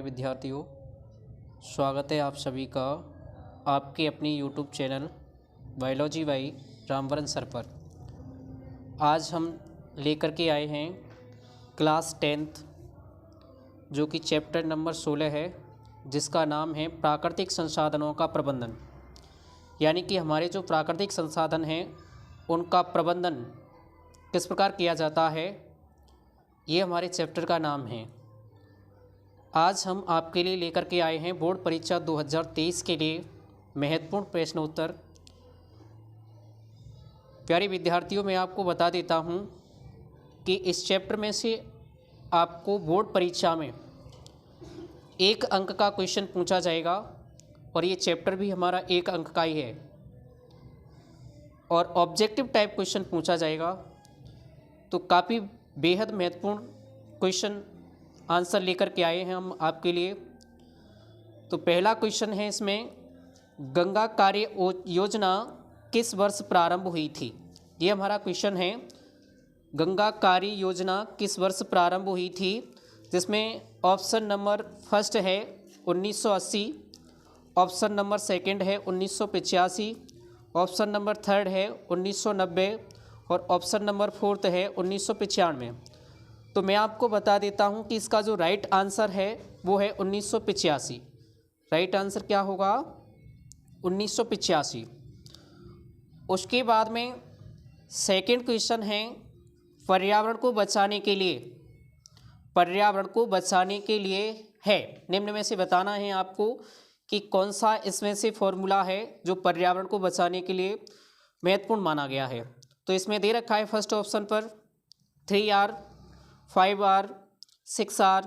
प्यारे विद्यार्थियों, स्वागत है आप सभी का आपके अपनी YouTube channel biology by Ram Baran sir पर। आज हम लेकर के आए हैं क्लास 10th जो कि चैप्टर नंबर 16 है, जिसका नाम है प्राकृतिक संसाधनों का प्रबंधन। यानी कि हमारे जो प्राकृतिक संसाधन हैं उनका प्रबंधन किस प्रकार किया जाता है, ये हमारे चैप्टर का नाम है। आज हम आपके लिए लेकर के आए हैं बोर्ड परीक्षा 2023 के लिए महत्वपूर्ण प्रश्न उत्तर। प्यारे विद्यार्थियों, मैं आपको बता देता हूं कि इस चैप्टर में से आपको बोर्ड परीक्षा में 1 अंक का क्वेश्चन पूछा जाएगा और ये चैप्टर भी हमारा 1 अंक का ही है और ऑब्जेक्टिव टाइप क्वेश्चन पूछा जाएगा। तो काफ़ी बेहद महत्वपूर्ण क्वेश्चन आंसर लेकर के आए हैं हम आपके लिए। तो पहला क्वेश्चन है इसमें, गंगा कार्य योजना किस वर्ष प्रारंभ हुई थी? ये हमारा क्वेश्चन है, गंगा कार्य योजना किस वर्ष प्रारंभ हुई थी? जिसमें ऑप्शन नंबर फर्स्ट है 1980, ऑप्शन नंबर सेकंड है 1985, ऑप्शन नंबर थर्ड है 1990 और ऑप्शन नंबर फोर्थ है 1995। तो मैं आपको बता देता हूं कि इसका जो राइट आंसर है वो है 1985। राइट आंसर क्या होगा? 1985। उसके बाद में सेकंड क्वेश्चन है, पर्यावरण को बचाने के लिए, पर्यावरण को बचाने के लिए है निम्न में से बताना है आपको कि कौन सा इसमें से फॉर्मूला है जो पर्यावरण को बचाने के लिए महत्वपूर्ण माना गया है। तो इसमें दे रखा है फर्स्ट ऑप्शन पर 3R, 5R, 6R,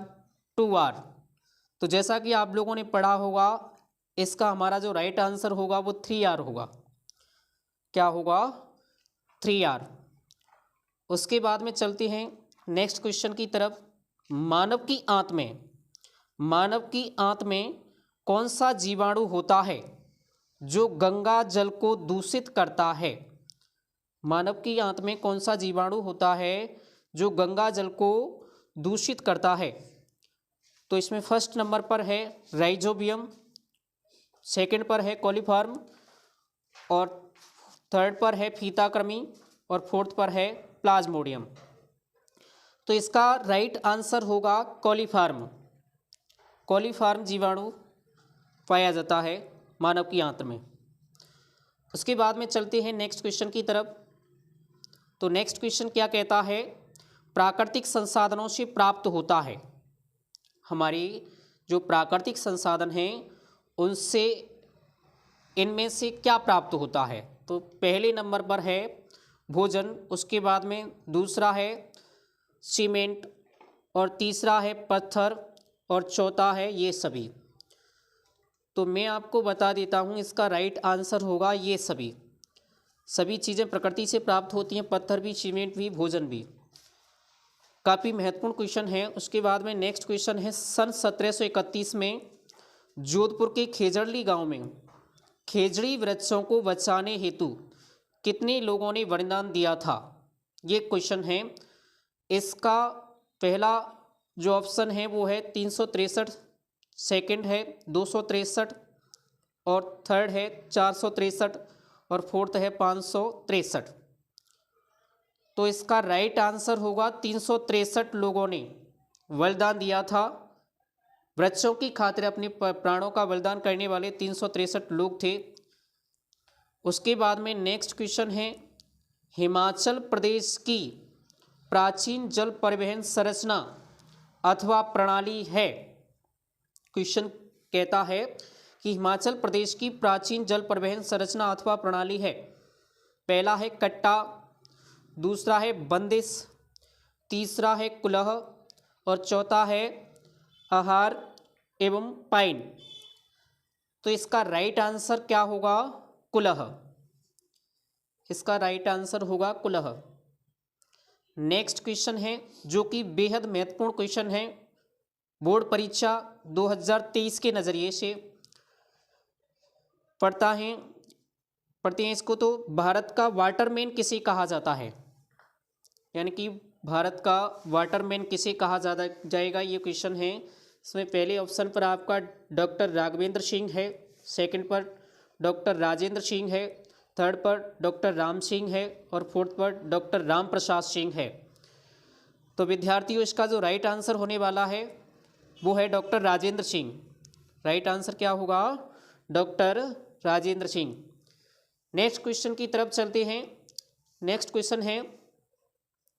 2R। तो जैसा कि आप लोगों ने पढ़ा होगा, इसका हमारा जो राइट आंसर होगा वो 3R होगा। क्या होगा? 3R। उसके बाद में चलते हैं नेक्स्ट क्वेश्चन की तरफ। मानव की आंत में, मानव की आंत में कौन सा जीवाणु होता है जो गंगा जल को दूषित करता है? मानव की आंत में कौन सा जीवाणु होता है जो गंगा जल को दूषित करता है? तो इसमें फर्स्ट नंबर पर है राइजोबियम, सेकंड पर है कोलीफॉर्म और थर्ड पर है फीताकृमि और फोर्थ पर है प्लाज्मोडियम। तो इसका राइट आंसर होगा कोलीफॉर्म। कोलीफॉर्म जीवाणु पाया जाता है मानव की आंत में। उसके बाद में चलते हैं नेक्स्ट क्वेश्चन की तरफ। तो नेक्स्ट क्वेश्चन क्या कहता है? प्राकृतिक संसाधनों से प्राप्त होता है। हमारी जो प्राकृतिक संसाधन हैं उनसे इनमें से क्या प्राप्त होता है? तो पहले नंबर पर है भोजन, उसके बाद में दूसरा है सीमेंट और तीसरा है पत्थर और चौथा है ये सभी। तो मैं आपको बता देता हूँ इसका राइट आंसर होगा ये सभी। सभी चीज़ें प्रकृति से प्राप्त होती हैं, पत्थर भी, सीमेंट भी, भोजन भी। काफ़ी महत्वपूर्ण क्वेश्चन है। उसके बाद में नेक्स्ट क्वेश्चन है, सन 1731 में जोधपुर के खेजड़ली गांव में खेजड़ी वृक्षों को बचाने हेतु कितने लोगों ने वरदान दिया था? ये क्वेश्चन है। इसका पहला जो ऑप्शन है वो है 363, सेकंड है 263 और थर्ड है 463 और फोर्थ है 563। तो इसका राइट आंसर होगा 363 लोगों ने बलिदान दिया था। वृक्षों की खातिर अपने प्राणों का बलिदान करने वाले 363 लोग थे। उसके बाद में नेक्स्ट क्वेश्चन है, हिमाचल प्रदेश की प्राचीन जल परिवहन संरचना अथवा प्रणाली है। क्वेश्चन कहता है कि हिमाचल प्रदेश की प्राचीन जल परिवहन संरचना अथवा प्रणाली है। पहला है कट्टा, दूसरा है बंदिश, तीसरा है कुलह और चौथा है आहार एवं पाइन। तो इसका राइट आंसर क्या होगा? कुलह। इसका राइट आंसर होगा कुलह। नेक्स्ट क्वेश्चन है जो कि बेहद महत्वपूर्ण क्वेश्चन है बोर्ड परीक्षा 2023 के नज़रिए से पढ़ते हैं इसको। तो भारत का वाटरमैन किसे कहा जाता है? यानी कि भारत का वाटरमैन किसे कहा जाएगा, ये क्वेश्चन है। इसमें पहले ऑप्शन पर आपका डॉक्टर राघवेंद्र सिंह है, सेकंड पर डॉक्टर राजेंद्र सिंह है, थर्ड पर डॉक्टर राम सिंह है और फोर्थ पर डॉक्टर राम प्रसाद सिंह है। तो विद्यार्थियों इसका जो राइट आंसर होने वाला है वो है doctor Rajendra Singh. Right answer क्या होगा? Doctor Rajendra Singh. Next question की तरफ चलते हैं। नेक्स्ट क्वेश्चन है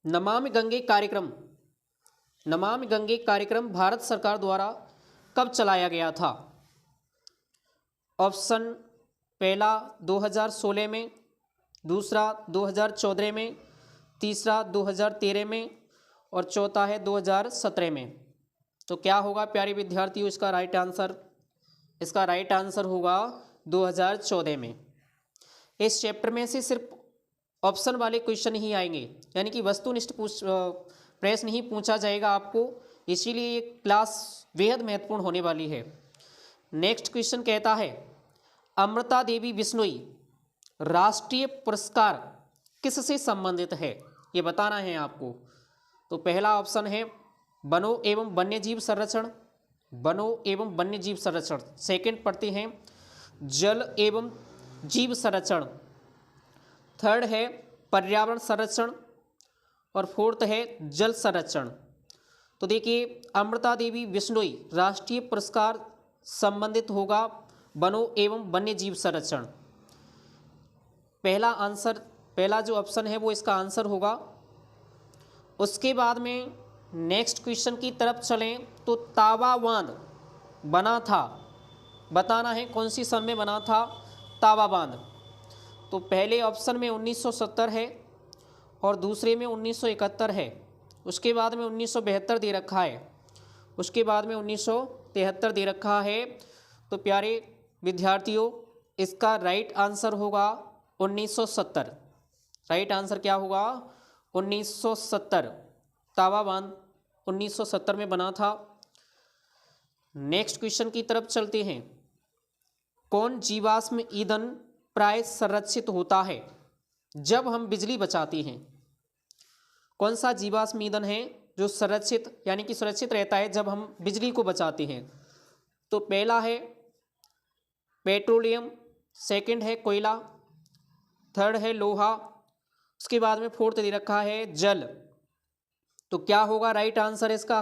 नमामि गंगे कार्यक्रम। नमामि गंगे कार्यक्रम भारत सरकार द्वारा कब चलाया गया था? ऑप्शन पहला 2016 में, दूसरा 2014 में, तीसरा 2013 में और चौथा है 2017 में। तो क्या होगा प्यारे विद्यार्थियों इसका राइट आंसर? इसका राइट आंसर होगा 2014 में। इस चैप्टर में से सिर्फ ऑप्शन वाले क्वेश्चन ही आएंगे, यानी कि वस्तुनिष्ठ प्रश्न नहीं पूछा जाएगा आपको, इसीलिए ये क्लास बेहद महत्वपूर्ण होने वाली है। नेक्स्ट क्वेश्चन कहता है अमृता देवी बिश्नोई राष्ट्रीय पुरस्कार किससे संबंधित है? ये बताना है आपको। तो पहला ऑप्शन है वनों एवं वन्यजीव संरक्षण, वनों एवं वन्यजीव संरक्षण। सेकंड पढ़ते हैं जल एवं जीव संरक्षण, थर्ड है पर्यावरण संरक्षण और फोर्थ है जल संरक्षण। तो देखिए अमृता देवी बिश्नोई राष्ट्रीय पुरस्कार संबंधित होगा वनों एवं वन्यजीव संरक्षण। पहला आंसर, पहला जो ऑप्शन है वो इसका आंसर होगा। उसके बाद में नेक्स्ट क्वेश्चन की तरफ चलें तो तावा बांध बना था, बताना है कौन सी सन में बना था तावा बांध। तो पहले ऑप्शन में 1970 है और दूसरे में 1971 है, उसके बाद में 1972 दे रखा है, उसके बाद में 1973 दे रखा है। तो प्यारे विद्यार्थियों इसका राइट आंसर होगा 1970। राइट आंसर क्या होगा? 1970। तावा बांध 1970 में बना था। नेक्स्ट क्वेश्चन की तरफ चलते हैं। कौन जीवाश्म ईंधन प्राय संरक्षित होता है जब हम बिजली बचाते हैं? कौन सा जीवाश्म ईंधन है जो संरक्षित यानी कि सुरक्षित रहता है जब हम बिजली को बचाते हैं? तो पहला है पेट्रोलियम, सेकंड है कोयला, थर्ड है लोहा, उसके बाद में फोर्थ दे रखा है जल। तो क्या होगा राइट आंसर इसका?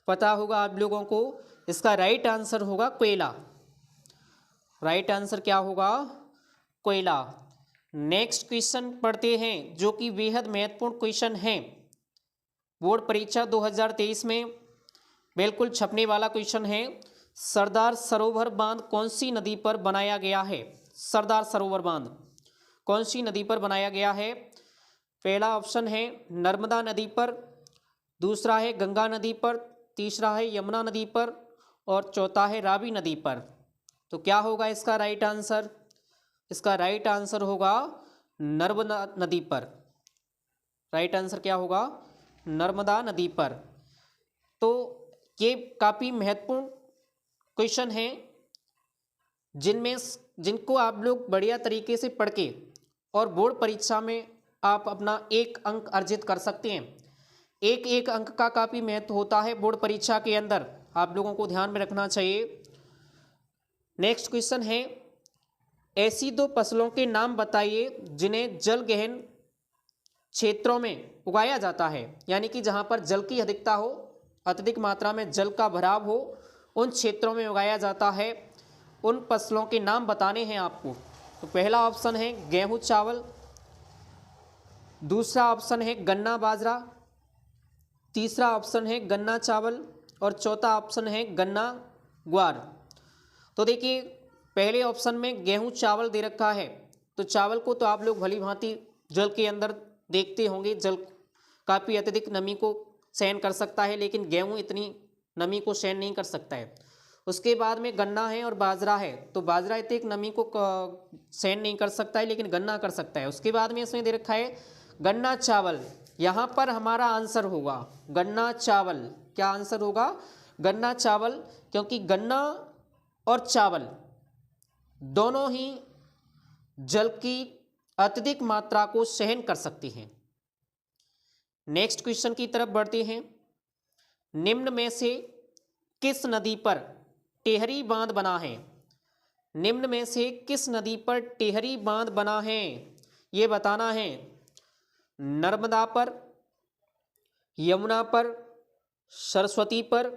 पता होगा आप लोगों को, इसका राइट आंसर होगा कोयला। राइट आंसर क्या होगा? कोयला। नेक्स्ट क्वेश्चन पढ़ते हैं जो कि बेहद महत्वपूर्ण क्वेश्चन है, बोर्ड परीक्षा 2023 में बिल्कुल छपने वाला क्वेश्चन है। सरदार सरोवर बांध कौन सी नदी पर बनाया गया है? सरदार सरोवर बांध कौन सी नदी पर बनाया गया है? पहला ऑप्शन है नर्मदा नदी पर, दूसरा है गंगा नदी पर, तीसरा है यमुना नदी पर और चौथा है रावी नदी पर। तो क्या होगा इसका राइट आंसर? इसका राइट आंसर होगा नर्मदा नदी पर। राइट आंसर क्या होगा? नर्मदा नदी पर। तो ये काफ़ी महत्वपूर्ण क्वेश्चन हैं जिनको आप लोग बढ़िया तरीके से पढ़ के और बोर्ड परीक्षा में आप अपना 1 अंक अर्जित कर सकते हैं। एक अंक का काफ़ी महत्व होता है बोर्ड परीक्षा के अंदर, आप लोगों को ध्यान में रखना चाहिए। नेक्स्ट क्वेश्चन है ऐसी 2 फसलों के नाम बताइए जिन्हें जल गहन क्षेत्रों में उगाया जाता है, यानी कि जहाँ पर जल की अधिकता हो, अत्यधिक मात्रा में जल का भराव हो, उन क्षेत्रों में उगाया जाता है। उन फसलों के नाम बताने हैं आपको। तो पहला ऑप्शन है गेहूँ चावल, दूसरा ऑप्शन है गन्ना बाजरा, तीसरा ऑप्शन है गन्ना चावल और चौथा ऑप्शन है गन्ना ग्वार। तो देखिए पहले ऑप्शन में गेहूं चावल दे रखा है, तो चावल को तो आप लोग भली भांति जल के अंदर देखते होंगे, जल काफ़ी अत्यधिक नमी को सहन कर सकता है, लेकिन गेहूं इतनी नमी को सहन नहीं कर सकता है। उसके बाद में गन्ना है और बाजरा है, तो बाजरा इतनी नमी को सहन नहीं कर सकता है, लेकिन गन्ना कर सकता है। उसके बाद में इसमें दे रखा है गन्ना चावल। यहाँ पर हमारा आंसर होगा गन्ना चावल। क्या आंसर होगा? गन्ना चावल, क्योंकि गन्ना और चावल दोनों ही जल की अत्यधिक मात्रा को सहन कर सकती हैं। नेक्स्ट क्वेश्चन की तरफ बढ़ते हैं। निम्न में से किस नदी पर टेहरी बांध बना है? निम्न में से किस नदी पर टेहरी बांध बना है ये बताना है। नर्मदा पर, यमुना पर, सरस्वती पर,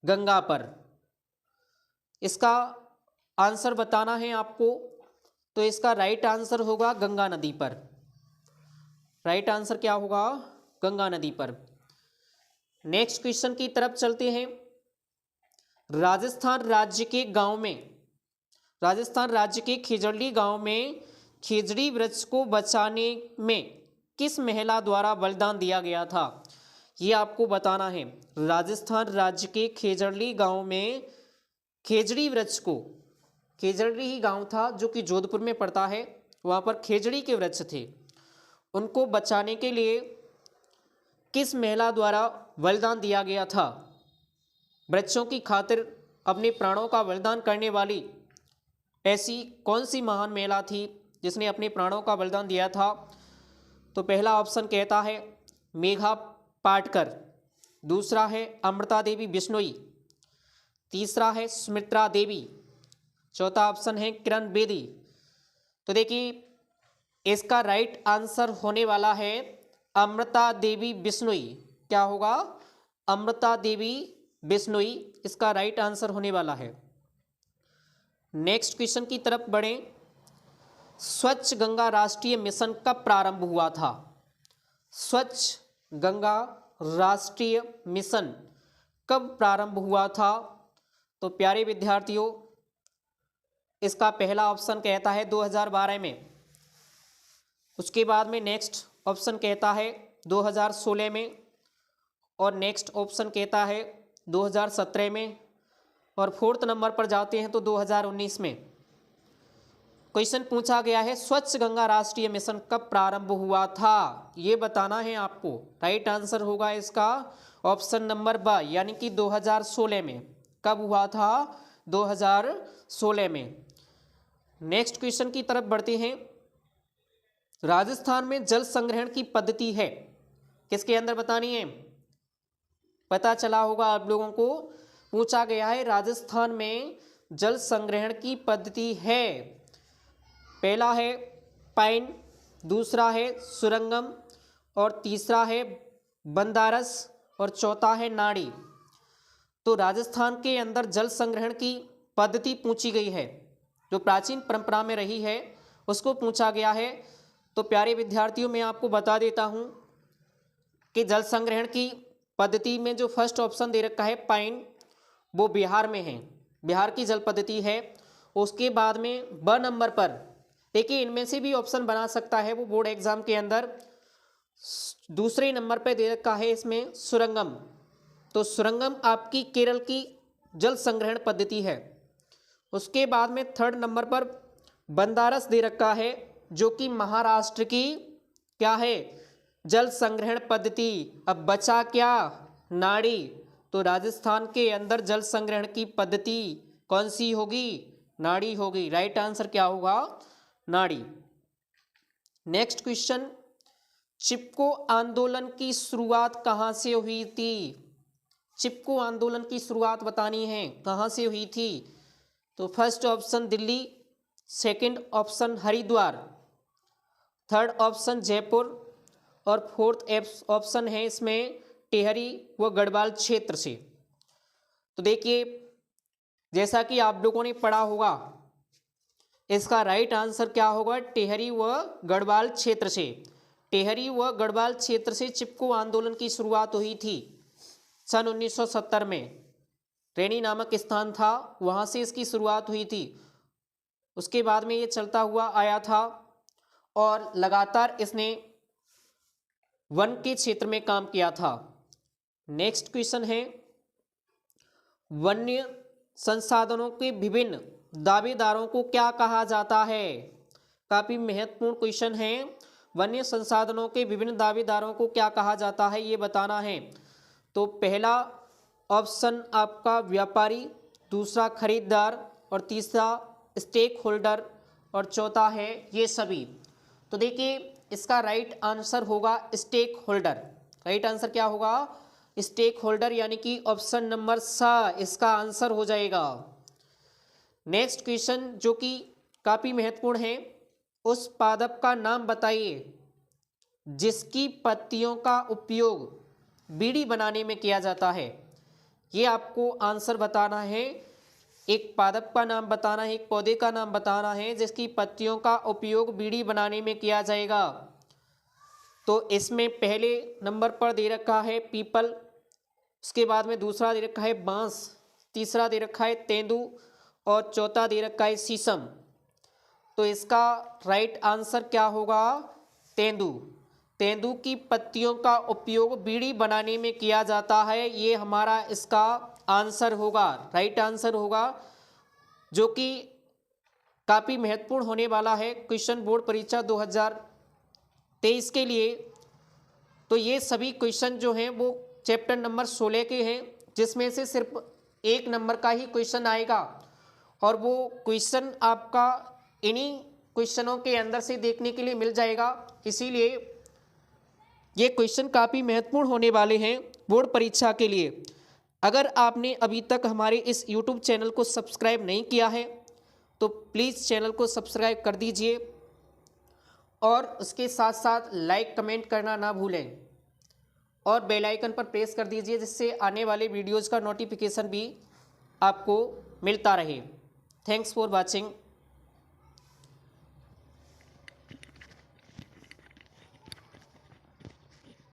गंगा पर। इसका आंसर बताना है आपको, तो इसका राइट आंसर होगा गंगा नदी पर। राइट आंसर क्या होगा? गंगा नदी पर। नेक्स्ट क्वेश्चन की तरफ चलते हैं। राजस्थान राज्य के गांव में, राजस्थान राज्य के खिजड़ी गांव में खिजड़ी वृक्ष को बचाने में किस महिला द्वारा बलिदान दिया गया था? ये आपको बताना है। राजस्थान राज्य के खेजड़ी गांव में खेजड़ी वृक्ष को, खेजड़ी ही गांव था जो कि जोधपुर में पड़ता है, वहाँ पर खेजड़ी के वृक्ष थे, उनको बचाने के लिए किस महिला द्वारा बलिदान दिया गया था? वृक्षों की खातिर अपने प्राणों का बलिदान करने वाली ऐसी कौन सी महान महिला थी जिसने अपने प्राणों का बलिदान दिया था? तो पहला ऑप्शन कहता है मेघा पाटकर, दूसरा है अमृता देवी बिश्नोई, तीसरा है सुमित्रा देवी, चौथा ऑप्शन है किरण बेदी। तो देखिए इसका राइट आंसर होने वाला है अमृता देवी बिश्नोई। क्या होगा? अमृता देवी बिश्नोई इसका राइट आंसर होने वाला है। नेक्स्ट क्वेश्चन की तरफ बढ़ें। स्वच्छ गंगा राष्ट्रीय मिशन कब प्रारंभ हुआ था? स्वच्छ गंगा राष्ट्रीय मिशन कब प्रारंभ हुआ था? तो प्यारे विद्यार्थियों, इसका पहला ऑप्शन कहता है 2012 में, उसके बाद में नेक्स्ट ऑप्शन कहता है 2016 में, और नेक्स्ट ऑप्शन कहता है 2017 में, और फोर्थ नंबर पर जाते हैं तो 2019 में। क्वेश्चन पूछा गया है स्वच्छ गंगा राष्ट्रीय मिशन कब प्रारंभ हुआ था, ये बताना है आपको। राइट आंसर होगा इसका ऑप्शन नंबर ब, यानी कि 2016 में। कब हुआ था? 2016 में। नेक्स्ट क्वेश्चन की तरफ बढ़ते हैं। राजस्थान में जल संग्रहण की पद्धति है किसके अंदर बतानी है? पता चला होगा आप लोगों को, पूछा गया है राजस्थान में जल संग्रहण की पद्धति है। पहला है पाइन, दूसरा है सुरंगम, और तीसरा है बंदारस, और चौथा है नाड़ी। तो राजस्थान के अंदर जल संग्रहण की पद्धति पूछी गई है, जो प्राचीन परंपरा में रही है उसको पूछा गया है। तो प्यारे विद्यार्थियों, मैं आपको बता देता हूँ कि जल संग्रहण की पद्धति में जो फर्स्ट ऑप्शन दे रखा है पाइन, वो बिहार में है, बिहार की जल पद्धति है। उसके बाद में ब नंबर पर, देखिए इनमें से भी ऑप्शन बना सकता है वो बोर्ड एग्जाम के अंदर, दूसरे नंबर पर दे रखा है इसमें सुरंगम। तो सुरंगम आपकी केरल की जल संग्रहण पद्धति है। उसके बाद में थर्ड नंबर पर बंदारस दे रखा है, जो कि महाराष्ट्र की क्या है? जल संग्रहण पद्धति। अब बचा क्या? नाड़ी। तो राजस्थान के अंदर जल संग्रहण की पद्धति कौन सी होगी? नाड़ी होगी। राइट आंसर क्या होगा? नाड़ी। नेक्स्ट क्वेश्चन, चिपको आंदोलन की शुरुआत कहाँ से हुई थी? चिपको आंदोलन की शुरुआत बतानी है, कहाँ से हुई थी? तो first option Delhi, second option Haridwar, third option Jaipur, और फोर्थ ऑप्शन है इसमें टिहरी व गढ़वाल क्षेत्र से। तो देखिए जैसा कि आप लोगों ने पढ़ा होगा, इसका राइट आंसर क्या होगा? टिहरी व गढ़वाल क्षेत्र से। टिहरी व गढ़वाल क्षेत्र से चिपको आंदोलन की शुरुआत हुई थी सन 1970 में। रैनी नामक स्थान था, वहाँ से इसकी शुरुआत हुई थी। उसके बाद में ये चलता हुआ आया था और लगातार इसने वन के क्षेत्र में काम किया था। नेक्स्ट क्वेश्चन है, वन्य संसाधनों के विभिन्न दावेदारों को क्या कहा जाता है? काफ़ी महत्वपूर्ण क्वेश्चन है। वन्य संसाधनों के विभिन्न दावेदारों को क्या कहा जाता है, ये बताना है। तो पहला ऑप्शन आपका व्यापारी, दूसरा खरीदार, और तीसरा स्टेक होल्डर, और चौथा है ये सभी। तो देखिए इसका राइट आंसर होगा स्टेक होल्डर। राइट आंसर क्या होगा? स्टेक होल्डर यानी कि ऑप्शन नंबर सा इसका आंसर हो जाएगा। नेक्स्ट क्वेश्चन जो कि काफ़ी महत्वपूर्ण है, उस पादप का नाम बताइए जिसकी पत्तियों का उपयोग बीड़ी बनाने में किया जाता है। ये आपको आंसर बताना है, एक पादप का नाम बताना है, एक पौधे का नाम बताना है जिसकी पत्तियों का उपयोग बीड़ी बनाने में किया जाएगा। तो इसमें पहले नंबर पर दे रखा है पीपल, उसके बाद में दूसरा दे रखा है बांस, तीसरा दे रखा है तेंदू और चौथा दे रखा है शीशम। तो इसका राइट आंसर क्या होगा? तेंदू। तेंदू की पत्तियों का उपयोग बीड़ी बनाने में किया जाता है, ये हमारा इसका आंसर होगा, राइट आंसर होगा, जो कि काफ़ी महत्वपूर्ण होने वाला है क्वेश्चन बोर्ड परीक्षा 2023 के लिए। तो ये सभी क्वेश्चन जो हैं वो चैप्टर नंबर 16 के हैं, जिसमें से सिर्फ एक नंबर का ही क्वेश्चन आएगा और वो क्वेश्चन आपका इन्हीं क्वेश्चनों के अंदर से देखने के लिए मिल जाएगा। इसीलिए ये क्वेश्चन काफ़ी महत्वपूर्ण होने वाले हैं बोर्ड परीक्षा के लिए। अगर आपने अभी तक हमारे इस YouTube चैनल को सब्सक्राइब नहीं किया है तो प्लीज़ चैनल को सब्सक्राइब कर दीजिए और उसके साथ साथ लाइक कमेंट करना ना भूलें और बेल आइकन पर प्रेस कर दीजिए, जिससे आने वाले वीडियोज़ का नोटिफिकेशन भी आपको मिलता रहे। Thanks for watching.